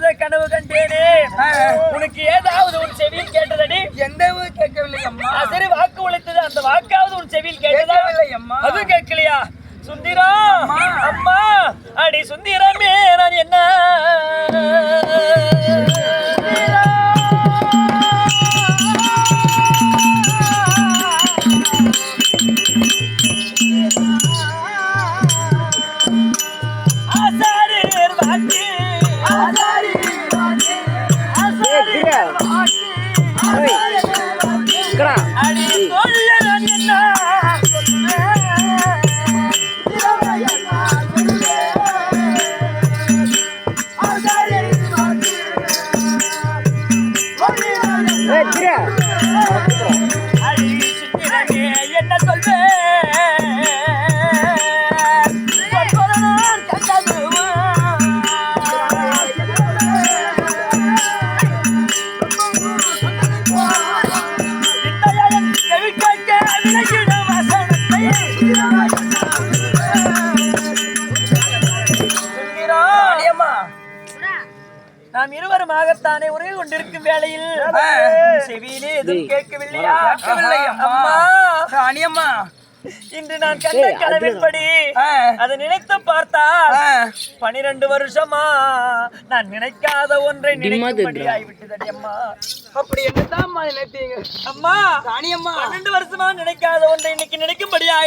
தீராத கனவு கண்டேனே. உனக்கு ஏதாவது உன் செவியில் கேட்டதடி? எந்த கேட்கவில்லை அம்மா. சரி, வாக்கு உழைத்தது, அந்த வாக்காவது உன் செவியில் கேட்டதா? அம்மா. அது கேட்கலையா? சுந்தரா அம்மா, அடி சுந்தரமே நான் என்ன என்ன சொல்வேன்? நாம் இருவருமாகத்தானே உறவு கொண்டிருக்கும் வேளையில் செவியிலே எதுவும் கேட்கவில்லையா? அம்மா, இன்று நான் கண்ட கனவின்படி அதை நினைத்து பார்த்தால் 12 வருஷமா நான் நினைக்காத ஒன்றை நினைக்கும்படி ஆகிவிட்டது அம்மா. அப்படி என்னதான் நினைத்தீங்க அம்மா? ராணியம்மா, 12 வருஷமா நினைக்காத ஒன்றை இன்னைக்கு நினைக்கும்படி ஆயிடுச்சு.